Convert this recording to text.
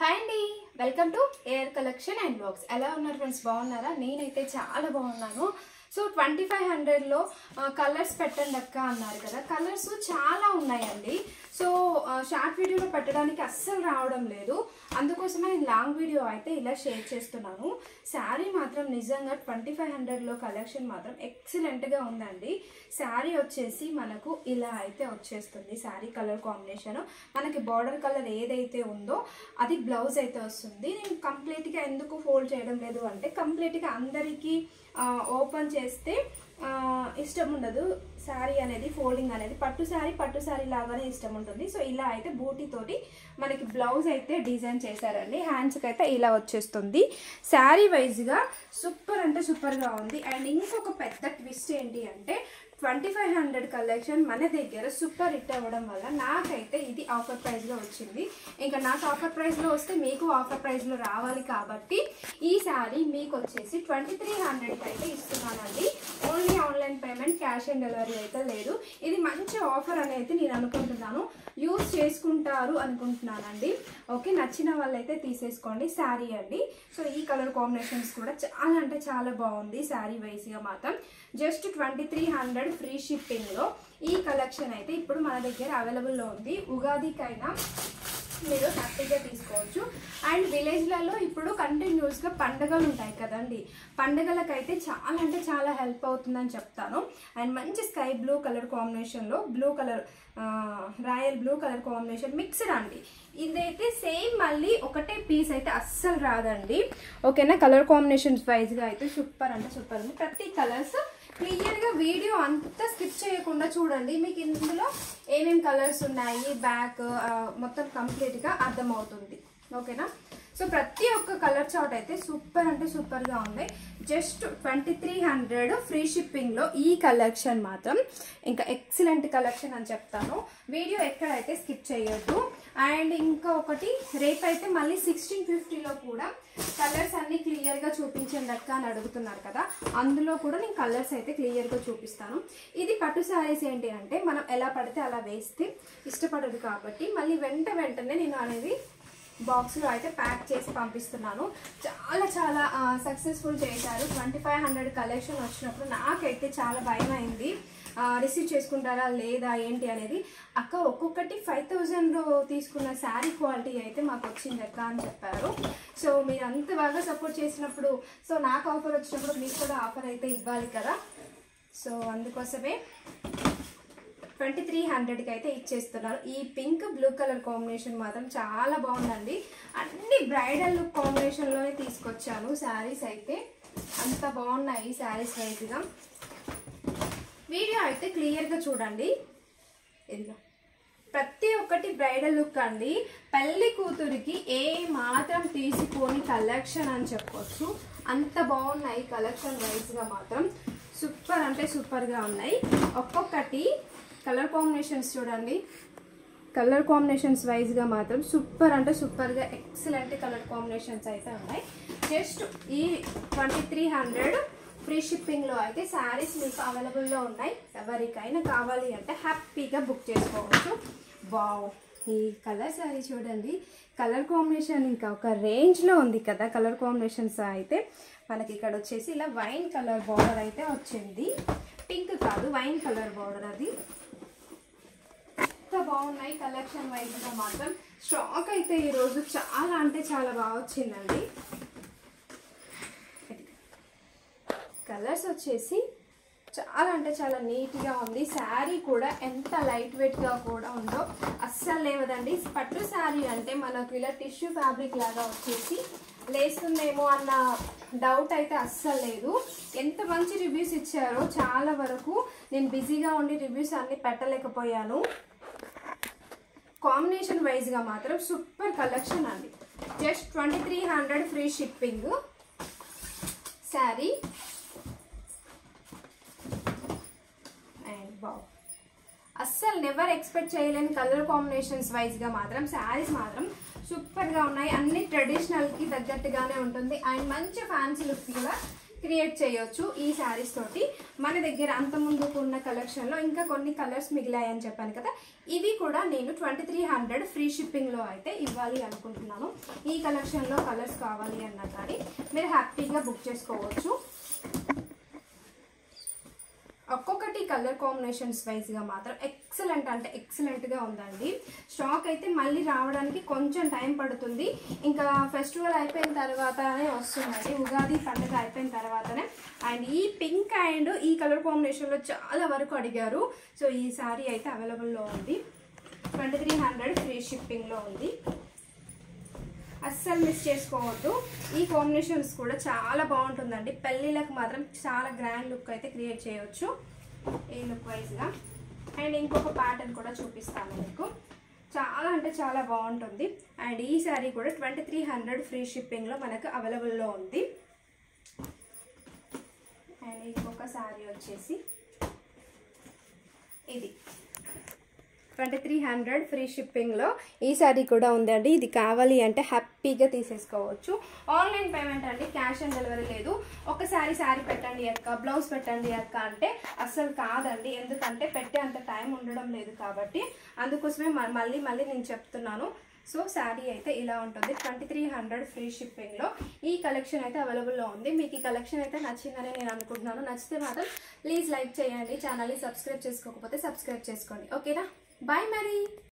Hi అండి, welcome to air collection and blogs. ఎలా ఉన్నారు ఫ్రెండ్స్? బాగున్నారా? నేనైతే చాలా బాగున్నాను. సో 2500లో కలర్స్ పెట్టండి అక్క అన్నారు కదా. కలర్స్ చాలా ఉన్నాయండి. సో షార్ట్ వీడియోలో పెట్టడానికి అస్సలు రావడం లేదు. అందుకోసమే నేను లాంగ్ వీడియో అయితే ఇలా షేర్ చేస్తున్నాను. శారీ మాత్రం నిజంగా 2500లో కలెక్షన్ మాత్రం ఎక్సలెంట్గా ఉందండి. శారీ వచ్చేసి మనకు ఇలా అయితే వచ్చేస్తుంది. శారీ కలర్ కాంబినేషన్ మనకి బార్డర్ కలర్ ఏదైతే ఉందో అది బ్లౌజ్ అయితే వస్తుంది. నేను కంప్లీట్గా ఎందుకు ఫోల్డ్ చేయడం లేదు అంటే కంప్లీట్గా అందరికీ ఓపెన్ చేస్తే ఇష్టం ఉండదు. శారీ అనేది ఫోల్డింగ్ అనేది పట్టు శారీ లాగానే ఇష్టం ఉంటుంది. సో ఇలా అయితే బూటీ తోటి మనకి బ్లౌజ్ అయితే డిజైన్ చేశారండి. హ్యాండ్స్కి అయితే ఇలా వచ్చేస్తుంది. శారీ వైజ్గా సూపర్ అంటే సూపర్గా ఉంది. అండ్ ఇంకొక పెద్ద ట్విస్ట్ ఏంటి అంటే 2500 కలెక్షన్ మన దగ్గర సూపర్ హిట్ అవ్వడం వల్ల నాకైతే ఇది ఆఫర్ ప్రైస్లో వచ్చింది. ఇంకా నాకు ఆఫర్ ప్రైస్లో వస్తే మీకు ఆఫర్ ప్రైస్లో రావాలి కాబట్టి ఈ శారీ మీకు వచ్చేసి 2300కి అయితే ఇస్తున్నానండి. Only online payment, cash on delivery అయితే లేదు. ఇది మంచి ఆఫర్ అనేది నేను అనుకుంటున్నాను. యూజ్ చేసుకుంటారు అనుకుంటున్నానండి. ఓకే, నచ్చిన వాళ్ళైతే తీసేసుకోండి. శారీ అండి. సో ఈ కలర్ కాంబినేషన్స్ కూడా చాలా అంటే చాలా బాగుంది. శారీ వైజ్గా మాత్రం జస్ట్ 2300 ఫ్రీ షిప్పింగ్లో ఈ కలెక్షన్ అయితే ఇప్పుడు మన దగ్గర అవైలబుల్లో ఉంది. ఉగాదికైనా మీరు హ్యాపీగా తీసుకోవచ్చు. అండ్ విలేజ్లలో ఇప్పుడు కంటిన్యూస్గా పండుగలు ఉంటాయి కదండి. పండుగలకైతే చాలా అంటే చాలా హెల్ప్ అవుతుందని చెప్తాను. అండ్ మంచి స్కై బ్లూ కలర్ కాంబినేషన్లో blue colour royal blue colour combination mixed అండి. ఇదైతే సేమ్ మళ్ళీ ఒకటే పీస్ అయితే అస్సలు రాదండి. ఓకేనా? కలర్ కాంబినేషన్స్ వైజ్గా అయితే సూపర్ అంటే సూపర్ ఉంది. ప్రతి కలర్స్ క్లియర్గా వీడియో అంతా స్కిప్ చేయకుండా చూడండి. మీకు ఇందులో ఏమేమి కలర్స్ ఉన్నాయి బ్యాక్ మొత్తం కంప్లీట్గా అర్థమవుతుంది. ఓకేనా? సో ప్రతి ఒక్క కలర్ చార్ట్ అయితే సూపర్ అంటే సూపర్గా ఉంది. జస్ట్ 2300 ఫ్రీ షిప్పింగ్లో ఈ కలెక్షన్ మాత్రం ఇంకా ఎక్సలెంట్ కలెక్షన్ అని చెప్తాను. వీడియో ఎక్కడైతే స్కిప్ చేయొద్దు. అండ్ ఇంకా ఒకటి, రేపైతే మళ్ళీ 1650లో కూడా కలర్స్ అన్ని క్లియర్గా చూపించండి అక్క అని అడుగుతున్నారు కదా. అందులో కూడా నేను కలర్స్ అయితే క్లియర్గా చూపిస్తాను. ఇది పట్టు శారీస్ ఏంటి అంటే మనం ఎలా పడితే అలా వేస్తే ఇష్టపడదు కాబట్టి మళ్ళీ వెంటనే నేను అనేది బాక్స్లో అయితే ప్యాక్ చేసి పంపిస్తున్నాను. చాలా చాలా సక్సెస్ఫుల్ చేశారు. 2500 కలెక్షన్ వచ్చినప్పుడు నాకైతే చాలా భయం అయింది. రిసీవ్ చేసుకుంటారా లేదా ఏంటి అనేది. అక్క ఒక్కొక్కటి 5000లో తీసుకున్న శారీ క్వాలిటీ అయితే మాకు వచ్చింది అక్క అని చెప్పారు. సో మీరు అంత బాగా సపోర్ట్ చేసినప్పుడు, సో నాకు ఆఫర్ వచ్చినప్పుడు మీకు కూడా ఆఫర్ అయితే ఇవ్వాలి కదా. సో అందుకోసమే 2300కి అయితే ఇచ్చేస్తున్నారు. ఈ పింక్ బ్లూ కలర్ కాంబినేషన్ మాత్రం చాలా బాగుందండి. అన్ని బ్రైడల్ లుక్ కాంబినేషన్లోనే తీసుకొచ్చాను. శారీస్ అయితే అంత బాగున్నాయి. శారీస్ వైజ్గా వీడియో అయితే క్లియర్గా చూడండి. ఇదిగో ప్రతి ఒక్కటి బ్రైడల్ లుక్ అండి. పెళ్లి కూతురికి ఏ మాత్రం తీసుకొని కలెక్షన్ అని చెప్పొచ్చు. అంత బాగున్నాయి కలెక్షన్ వైజ్గా మాత్రం సూపర్ అంటే సూపర్గా ఉన్నాయి. ఒక్కొక్కటి కలర్ కాంబినేషన్స్ చూడండి. కలర్ కాంబినేషన్స్ వైజ్గా మాత్రం సూపర్ అంటే సూపర్గా ఎక్సలెంట్ కలర్ కాంబినేషన్స్ అయితే ఉన్నాయి. జస్ట్ ఈ 2300 ఫ్రీ షిప్పింగ్లో అయితే శారీస్ మీకు అవైలబుల్లో ఉన్నాయి. ఎవరికైనా కావాలి అంటే హ్యాపీగా బుక్ చేసుకోవచ్చు. వావ్, ఈ కలర్ శారీ చూడండి. కలర్ కాంబినేషన్ ఇంకా ఒక రేంజ్లో ఉంది కదా. కలర్ కాంబినేషన్స్ అయితే మనకి ఇక్కడ వచ్చేసి ఇలా వైన్ కలర్ బార్డర్ అయితే వచ్చింది. పింక్ కాదు, వైన్ కలర్ బార్డర్. అది ఎంత బాగున్నాయి కలెక్షన్ వైజ్గా మాత్రం. స్టాక్ అయితే ఈరోజు చాలా అంటే చాలా బాగా వచ్చిందండి. కలర్స్ వచ్చేసి చాలా అంటే చాలా నీట్గా ఉంది. శారీ కూడా ఎంత లైట్ వెయిట్గా కూడా ఉందో అస్సలు లేవదండి. పట్టు శారీ అంటే మనకు ఇలా టిష్యూ ఫ్యాబ్రిక్ లాగా వచ్చేసి లేస్తుందేమో అన్న డౌట్ అయితే అస్సలు లేదు. ఎంత మంచి రివ్యూస్ ఇచ్చారో. చాలా వరకు నేను బిజీగా ఉండి రివ్యూస్ అన్ని పెట్టలేకపోయాను. కాంబినేషన్ వైజ్గా మాత్రం సూపర్ కలెక్షన్ అండి. Just 2300 free shipping sari. And బావ్, అస్సలు నెవర్ ఎక్స్పెక్ట్ చేయలేని కలర్ కాంబినేషన్స్ వైజ్గా మాత్రం శారీస్ మాత్రం సూపర్గా ఉన్నాయి. అన్ని ట్రెడిషనల్కి తగ్గట్టుగానే ఉంటుంది. అండ్ మంచి ఫ్యాన్సీ లుక్ కూడా క్రియేట్ చేయొచ్చు ఈ శారీస్ తోటి. మన దగ్గర అంత ముందుకు ఉన్న కలెక్షన్లో ఇంకా కొన్ని కలర్స్ మిగిలాయని చెప్పాను కదా, ఇవి కూడా నేను 2300 ఫ్రీ షిప్పింగ్లో అయితే ఇవ్వాలి అనుకుంటున్నాను. ఈ కలెక్షన్లో కలర్స్ కావాలి అన్నా కానీ మీరు హ్యాపీగా బుక్ చేసుకోవచ్చు. ఒక్కొక్కటి కలర్ కాంబినేషన్స్ వైజ్గా మాత్రం ఎక్సలెంట్ అంటే ఎక్సలెంట్గా ఉందండి. స్టాక్ అయితే మళ్ళీ రావడానికి కొంచెం టైం పడుతుంది. ఇంకా ఫెస్టివల్ అయిపోయిన తర్వాతనే వస్తుందండి, ఉగాది పండుగ అయిపోయిన తర్వాతనే. అండ్ ఈ పింక్ అండ్ ఈ కలర్ కాంబినేషన్లో చాలా వరకు అడిగారు. సో ఈ సారీ అయితే అవైలబుల్లో ఉంది. 2300 ఫ్రీ షిప్పింగ్లో ఉంది. అస్సలు మిస్ చేసుకోవద్దు. ఈ కాంబినేషన్స్ కూడా చాలా బాగుంటుందండి. పెళ్ళిళ్ళకి మాత్రం చాలా గ్రాండ్ లుక్ అయితే క్రియేట్ చేయొచ్చు ఈ లుక్ వైజ్గా. అండ్ ఇంకొక ప్యాటర్న్ కూడా చూపిస్తాను మీకు, చాలా అంటే చాలా బాగుంటుంది. అండ్ ఈ శారీ కూడా 2300 ఫ్రీ షిప్పింగ్లో మనకు అవైలబుల్లో ఉంది. అండ్ ఇంకొక శారీ వచ్చేసి ఇది 2300 ఫ్రీ షిప్పింగ్లో ఈ శారీ కూడా ఉందండి. ఇది కావాలి అంటే హ్యాపీగా తీసేసుకోవచ్చు. ఆన్లైన్ పేమెంట్ అండి, క్యాష్ ఆన్ డెలివరీ లేదు. ఒకసారి శారీ పెట్టండి అక్క, బ్లౌజ్ పెట్టండి అక్క అంటే అస్సలు కాదండి. ఎందుకంటే పెట్టే అంత టైం ఉండడం లేదు కాబట్టి, అందుకోసమే మళ్ళీ నేను చెప్తున్నాను. సో శారీ అయితే ఇలా ఉంటుంది. 2300 ఫ్రీ షిప్పింగ్లో ఈ కలెక్షన్ అయితే అవైలబుల్లో ఉంది. మీకు ఈ కలెక్షన్ అయితే నచ్చిందని నేను అనుకుంటున్నాను. నచ్చితే మాత్రం ప్లీజ్ లైక్ చేయండి. ఛానల్ని సబ్స్క్రైబ్ చేసుకోకపోతే సబ్స్క్రైబ్ చేసుకోండి. ఓకేనా? బాయ్ మరి.